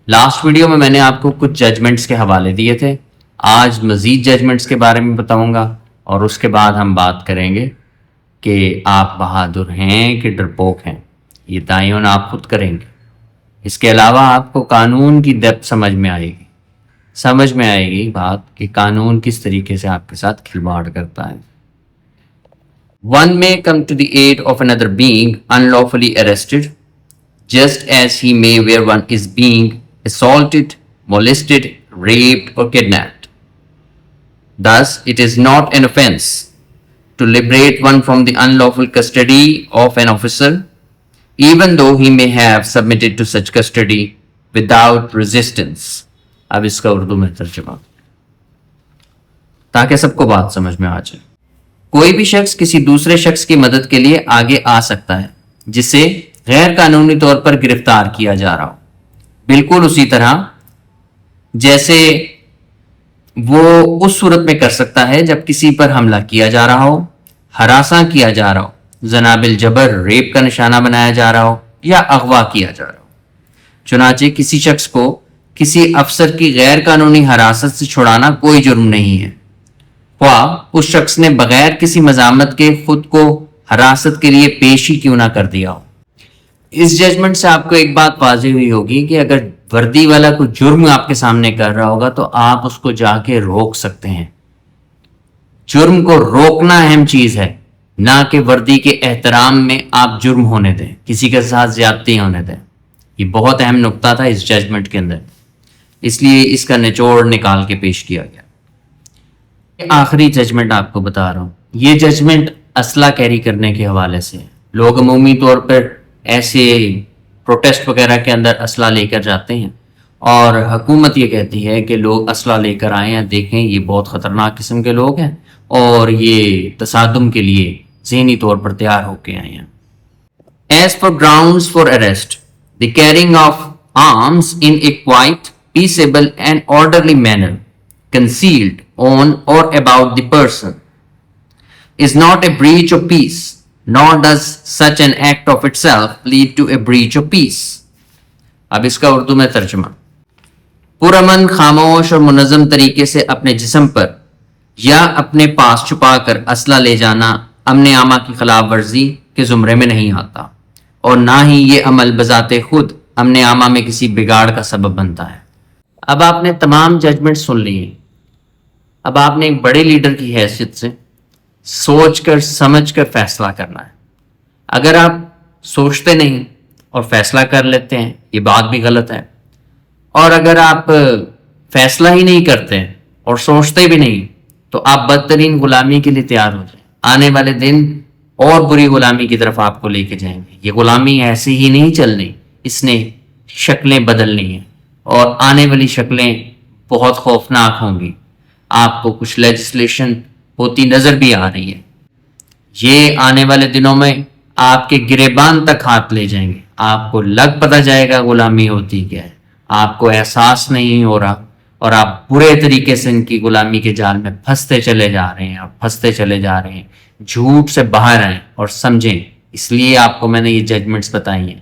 Last video میں نے آپ کو کچھ ججمنٹس کے حوالے دیے تھے. آج مزید ججمنٹس کے بارے میں بتاؤں گا اور اس کے بعد ہم بات کریں گے کہ آپ بہادر ہیں کہ ڈرپوک ہیں. یہ تعین آپ خود کریں گے. اس کے علاوہ آپ کو قانون کی ڈیپتھ سمجھ میں آئے گی بات کہ قانون کس طریقے سے آپ کے ساتھ کھلواڑ کرتا ہے. One may come to the aid of another being unlawfully arrested, just as he may where one is being assaulted, molested, raped, or kidnapped. Thus, it is not an offense to liberate one from the unlawful custody of an officer, even though he may have submitted to such custody without resistance. اب اس کا اردو میں ترجمہ تاکہ سب کو بات سمجھ میں آ جائے. کوئی بھی شخص کسی دوسرے شخص کی مدد کے لیے آگے آ سکتا ہے جسے غیر قانونی طور پر گرفتار کیا جا رہا ہو، بالکل اسی طرح جیسے وہ اس صورت میں کر سکتا ہے جب کسی پر حملہ کیا جا رہا ہو، ہراساں کیا جا رہا ہو، زنا بالجبر ریپ کا نشانہ بنایا جا رہا ہو یا اغوا کیا جا رہا ہو. چنانچہ کسی شخص کو کسی افسر کی غیر قانونی حراست سے چھڑانا کوئی جرم نہیں ہے، خواہ اس شخص نے بغیر کسی مزاحمت کے خود کو حراست کے لیے پیش ہی کیوں نہ کر دیا ہو. اس ججمنٹ سے آپ کو ایک بات واضح ہوئی ہوگی کہ اگر وردی والا کوئی جرم آپ کے سامنے کر رہا ہوگا تو آپ اس کو جا کے روک سکتے ہیں. جرم کو روکنا اہم چیز ہے، نہ کہ وردی کے احترام میں آپ جرم ہونے دیں، کسی کے ساتھ زیادتی ہونے دیں. یہ بہت اہم نقطہ تھا اس ججمنٹ کے اندر، اس لیے اس کا نچوڑ نکال کے پیش کیا گیا. آخری ججمنٹ آپ کو بتا رہا ہوں. یہ ججمنٹ اسلحہ کیری کرنے کے حوالے سے. لوگ عمومی طور پر ایسے پروٹیسٹ وغیرہ کے اندر اسلحہ لے کر جاتے ہیں اور حکومت یہ کہتی ہے کہ لوگ اسلحہ لے کر آئے ہیں، دیکھیں یہ بہت خطرناک قسم کے لوگ ہیں اور یہ تصادم کے لیے ذہنی طور پر تیار ہو کے آئے ہیں. As for grounds for arrest, the carrying of arms in a quiet, peaceable and orderly manner, concealed on or about the person, is not a breach of peace, nor does such an act of itself lead to a breach of peace. اب اس کا اردو میں ترجمہ: پرامن، خاموش اور منظم طریقے سے اپنے جسم پر یا اپنے پاس چھپا کر اسلحہ لے جانا امن عامہ کی خلاف ورزی کے زمرے میں نہیں آتا، اور نہ ہی یہ عمل بذات خود امن عامہ میں کسی بگاڑ کا سبب بنتا ہے. اب آپ نے تمام ججمنٹ سن لیے. اب آپ نے ایک بڑے لیڈر کی حیثیت سے سوچ کر سمجھ کر فیصلہ کرنا ہے. اگر آپ سوچتے نہیں اور فیصلہ کر لیتے ہیں یہ بات بھی غلط ہے، اور اگر آپ فیصلہ ہی نہیں کرتے اور سوچتے بھی نہیں تو آپ بدترین غلامی کے لیے تیار ہو جائیں. آنے والے دن اور بری غلامی کی طرف آپ کو لے کے جائیں گے. یہ غلامی ایسے ہی نہیں چلنی، اس نے شکلیں بدلنی ہیں اور آنے والی شکلیں بہت خوفناک ہوں گی. آپ کو کچھ لیجسلیشن ہوتی نظر بھی آ رہی ہے. یہ آنے والے دنوں میں آپ کے گریبان تک ہاتھ لے جائیں گے. آپ کو لگ پتہ جائے گا غلامی ہوتی کیا ہے، آپ کو احساس نہیں ہو رہا اور آپ برے طریقے سے ان کی غلامی کے جال میں پھنستے چلے جا رہے ہیں. جھوٹ سے باہر آئیں اور سمجھیں. اس لیے آپ کو میں نے یہ ججمنٹس بتائی ہیں.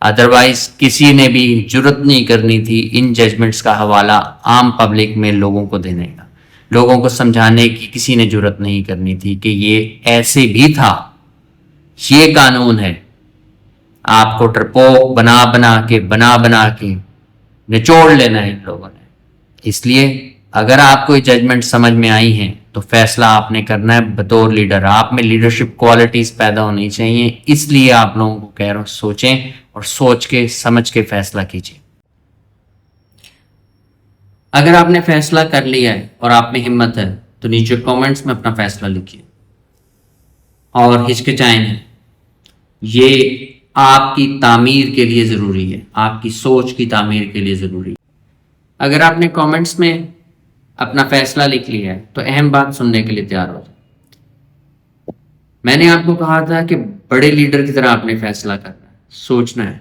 ادروائز کسی نے بھی جرت نہیں کرنی تھی ان ججمنٹس کا حوالہ عام پبلک میں لوگوں کو دینے کا. لوگوں کو سمجھانے کی کسی نے جرت نہیں کرنی تھی کہ یہ ایسے بھی تھا، یہ قانون ہے. آپ کو ڈرپوک بنا کے نچوڑ لینا ہے ان لوگوں نے. اس لیے اگر آپ کو یہ ججمنٹ سمجھ میں آئی ہیں تو فیصلہ آپ نے کرنا ہے بطور لیڈر. آپ میں لیڈرشپ کوالٹیز پیدا ہونی چاہیے. اس لیے آپ لوگوں کو کہہ رہا ہوں سوچیں اور سوچ کے سمجھ کے فیصلہ کیجیے. اگر آپ نے فیصلہ کر لیا ہے اور آپ میں ہمت ہے تو نیچے کامنٹس میں اپنا فیصلہ لکھیے اور ہچکچائیں نہیں. یہ آپ کی تعمیر کے لیے ضروری ہے، آپ کی سوچ کی تعمیر کے لیے ضروری ہے. اگر آپ نے کامنٹس میں اپنا فیصلہ لکھ لیا ہے تو اہم بات سننے کے لیے تیار ہو جائے. میں نے آپ کو کہا تھا کہ بڑے لیڈر کی طرح آپ نے فیصلہ کرنا ہے، سوچنا ہے.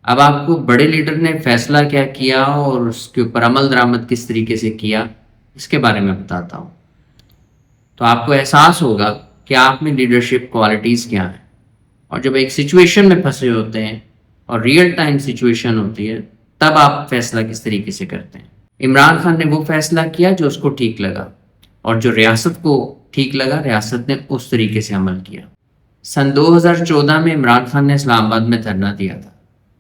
اب آپ کو بڑے لیڈر نے فیصلہ کیا کیا اور اس کے اوپر عمل درآمد کس طریقے سے کیا اس کے بارے میں بتاتا ہوں، تو آپ کو احساس ہوگا کہ آپ میں لیڈرشپ کوالٹیز کیا ہیں. اور جب ایک سچویشن میں پھنسے ہوتے ہیں اور ریئل ٹائم سچویشن ہوتی ہے تب آپ فیصلہ کس طریقے سے کرتے ہیں؟ عمران خان نے وہ فیصلہ کیا جو اس کو ٹھیک لگا، اور جو ریاست کو ٹھیک لگا ریاست نے اس طریقے سے عمل کیا۔ سن 2014 میں عمران خان نے اسلام آباد میں دھرنا دیا تھا۔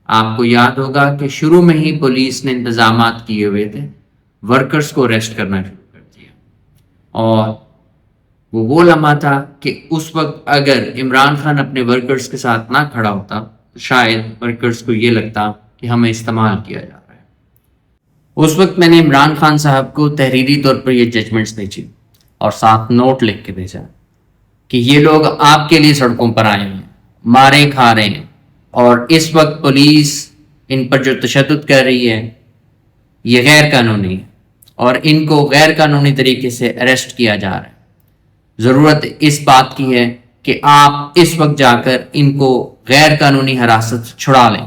آپ کو یاد ہوگا کہ شروع میں ہی پولیس نے انتظامات کیے ہوئے تھے، ورکرز کو اریسٹ کرنا شروع کر دیا، اور وہ لمحہ تھا کہ اس وقت اگر عمران خان اپنے ورکرز کے ساتھ نہ کھڑا ہوتا تو شاید ورکرز کو یہ لگتا کہ ہمیں استعمال کیا جا رہا ہے۔ اس وقت میں نے عمران خان صاحب کو تحریری طور پر یہ ججمنٹس بھیجی اور ساتھ نوٹ لکھ کے بھیجا کہ یہ لوگ آپ کے لیے سڑکوں پر آئے ہیں، مارے کھا رہے ہیں، اور اس وقت پولیس ان پر جو تشدد کر رہی ہے یہ غیر قانونی ہے، اور ان کو غیر قانونی طریقے سے اریسٹ کیا جا رہا ہے۔ ضرورت اس بات کی ہے کہ آپ اس وقت جا کر ان کو غیر قانونی حراست سے چھڑا لیں،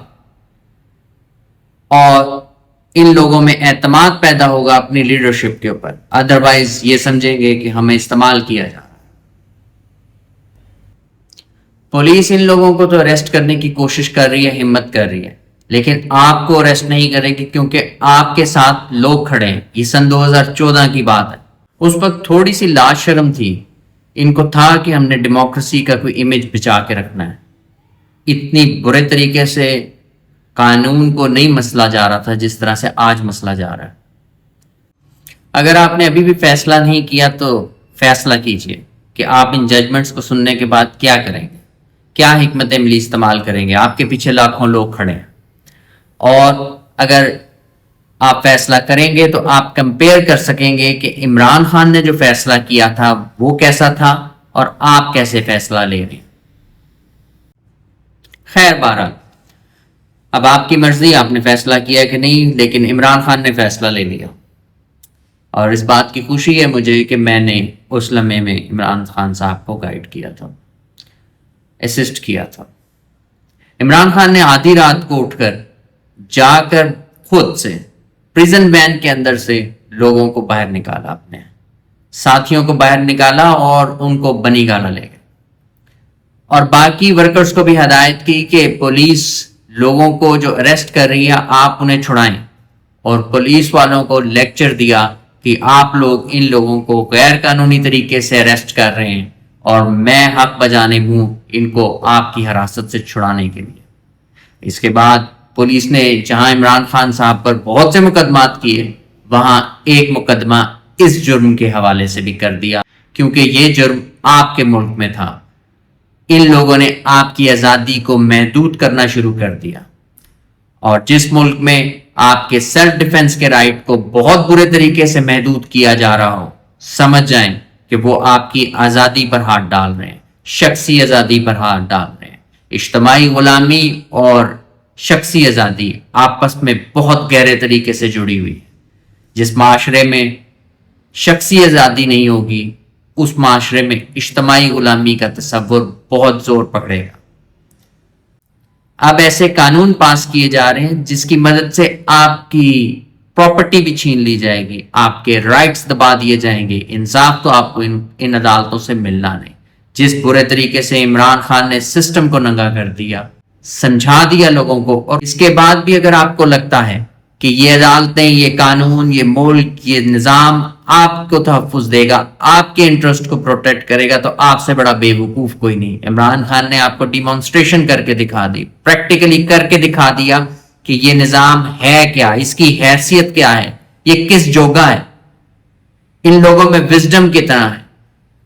اور ان لوگوں میں اعتماد پیدا ہوگا اپنی لیڈرشپ کے اوپر، ادروائز یہ سمجھیں گے کہ ہمیں استعمال کیا جا رہا ہے۔ پولیس ان لوگوں کو تو اریسٹ کرنے کی کوشش کر رہی ہے، ہمت کر رہی ہے، لیکن آپ کو اریسٹ نہیں کرے گی کیونکہ آپ کے ساتھ لوگ کھڑے ہیں۔ یہ سن 2014 کی بات ہے۔ اس وقت تھوڑی سی لاج شرم تھی، ان کو تھا کہ ہم نے ڈیموکریسی کا کوئی امیج بچا کے رکھنا ہے۔ اتنی برے طریقے سے قانون کو نہیں مسلا جا رہا تھا جس طرح سے آج مسلا جا رہا ہے۔ اگر آپ نے ابھی بھی فیصلہ نہیں کیا تو فیصلہ کیجئے کہ آپ ان ججمنٹس کو سننے کے بعد کیا کریں گے، کیا حکمت عملی استعمال کریں گے۔ آپ کے پیچھے لاکھوں لوگ کھڑے ہیں، اور اگر آپ فیصلہ کریں گے تو آپ کمپیئر کر سکیں گے کہ عمران خان نے جو فیصلہ کیا تھا وہ کیسا تھا اور آپ کیسے فیصلہ لے رہے ہیں۔ خیر بہرحال اب آپ کی مرضی، آپ نے فیصلہ کیا کہ نہیں، لیکن عمران خان نے فیصلہ لے لیا، اور اس بات کی خوشی ہے مجھے کہ میں نے اس لمحے میں عمران خان صاحب کو گائیڈ کیا تھا، اسسٹ کیا تھا۔ عمران خان نے آدھی رات کو اٹھ کر جا کر خود سے پریزن وین کے اندر سے لوگوں کو باہر نکالا، اپنے ساتھیوں کو باہر نکالا اور ان کو بنی گالا لے گئے، اور باقی ورکرز کو بھی ہدایت کی کہ پولیس لوگوں کو جو اریسٹ کر رہی ہے آپ انہیں چھڑائیں، اور پولیس والوں کو لیکچر دیا کہ آپ لوگ ان لوگوں کو غیر قانونی طریقے سے اریسٹ کر رہے ہیں، اور میں حق بجانب ہوں ان کو آپ کی حراست سے چھڑانے کے لیے۔ اس کے بعد پولیس نے جہاں عمران خان صاحب پر بہت سے مقدمات کیے، وہاں ایک مقدمہ اس جرم کے حوالے سے بھی کر دیا، کیونکہ یہ جرم آپ کے ملک میں تھا۔ ان لوگوں نے آپ کی آزادی کو محدود کرنا شروع کر دیا، اور جس ملک میں آپ کے سیلف ڈیفنس کے رائٹ کو بہت برے طریقے سے محدود کیا جا رہا ہو، سمجھ جائیں کہ وہ آپ کی آزادی پر ہاتھ ڈال رہے ہیں، شخصی آزادی پر ہاتھ ڈال رہے ہیں۔ اجتماعی غلامی اور شخصی آزادی آپس میں بہت گہرے طریقے سے جڑی ہوئی ہے۔ جس معاشرے میں شخصی آزادی نہیں ہوگی، اس معاشرے میں اجتماعی غلامی کا تصور بہت زور پکڑے گا۔ اب ایسے قانون پاس کیے جا رہے ہیں جس کی مدد سے آپ کی پراپرٹی بھی چھین لی جائے گی، آپ کے رائٹس دبا دیے جائیں گے۔ انصاف تو آپ کو ان عدالتوں سے ملنا نہیں۔ جس برے طریقے سے عمران خان نے سسٹم کو ننگا کر دیا، سمجھا دیا لوگوں کو، اور اس کے بعد بھی اگر آپ کو لگتا ہے کہ یہ عدالتیں، یہ قانون، یہ ملک، یہ نظام آپ کو تحفظ دے گا، آپ کے انٹرسٹ کو پروٹیکٹ کرے گا، تو آپ سے بڑا بے وقوف کوئی نہیں۔ عمران خان نے آپ کو ڈیمانسٹریشن کر کے دکھا دی، پریکٹیکلی کر کے دکھا دیا کہ یہ نظام ہے کیا، اس کی حیثیت کیا ہے، یہ کس جوگا ہے، ان لوگوں میں وزڈم کتنا ہے۔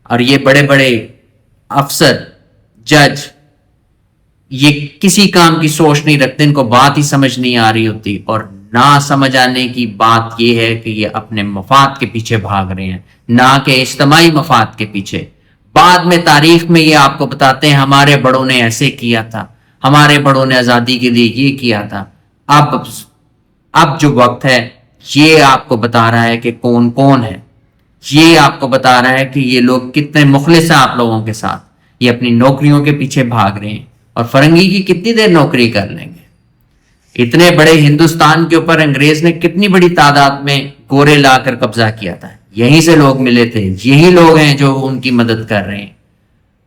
اور یہ بڑے بڑے افسر، جج، یہ کسی کام کی سوچ نہیں رکھتے، ان کو بات ہی سمجھ نہیں آ رہی ہوتی، اور نہ سمجھ آنے کی بات یہ ہے کہ یہ اپنے مفاد کے پیچھے بھاگ رہے ہیں، نہ کہ اجتماعی مفاد کے پیچھے۔ بعد میں تاریخ میں یہ آپ کو بتاتے ہیں ہمارے بڑوں نے ایسے کیا تھا، ہمارے بڑوں نے آزادی کے لیے یہ کیا تھا۔ اب جو وقت ہے یہ آپ کو بتا رہا ہے کہ کون کون ہے، یہ آپ کو بتا رہا ہے کہ یہ لوگ کتنے مخلص ہیں آپ لوگوں کے ساتھ۔ یہ اپنی نوکریوں کے پیچھے بھاگ رہے ہیں، اور فرنگی کی کتنی دیر نوکری کر لیں گے۔ اتنے بڑے ہندوستان کے اوپر انگریز نے کتنی بڑی تعداد میں گورے لا کر قبضہ کیا تھا، یہیں سے لوگ ملے تھے، یہی لوگ ہیں جو ان کی مدد کر رہے ہیں۔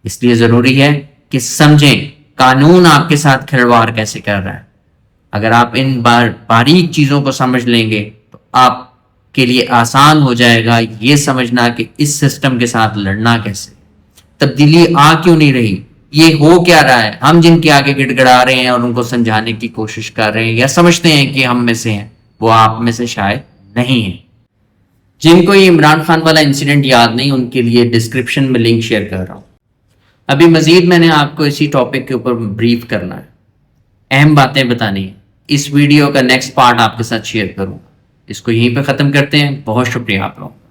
اس لیے ضروری ہے کہ سمجھیں قانون آپ کے ساتھ کھلواڑ کیسے کر رہا ہے، اگر آپ ان باریک چیزوں کو سمجھ لیں گے تو آپ کے لیے آسان ہو جائے گا یہ سمجھنا کہ اس سسٹم کے ساتھ لڑنا کیسے، تبدیلی آ کیوں نہیں رہی، یہ ہو کیا رہا ہے، ہم جن کے آگے گڑ گڑا رہے ہیں اور ان کو سمجھانے کی کوشش کر رہے ہیں یا سمجھتے ہیں کہ ہم میں سے ہیں، وہ آپ میں سے شاید نہیں ہیں۔ جن کو یہ عمران خان والا انسیڈنٹ یاد نہیں، ان کے لیے ڈسکرپشن میں لنک شیئر کر رہا ہوں۔ ابھی مزید میں نے آپ کو اسی ٹاپک کے اوپر بریف کرنا ہے، اہم باتیں بتانی ہیں۔ اس ویڈیو کا نیکسٹ پارٹ آپ کے ساتھ شیئر کروں، اس کو یہیں پہ ختم کرتے ہیں۔ بہت شکریہ آپ لوگوں۔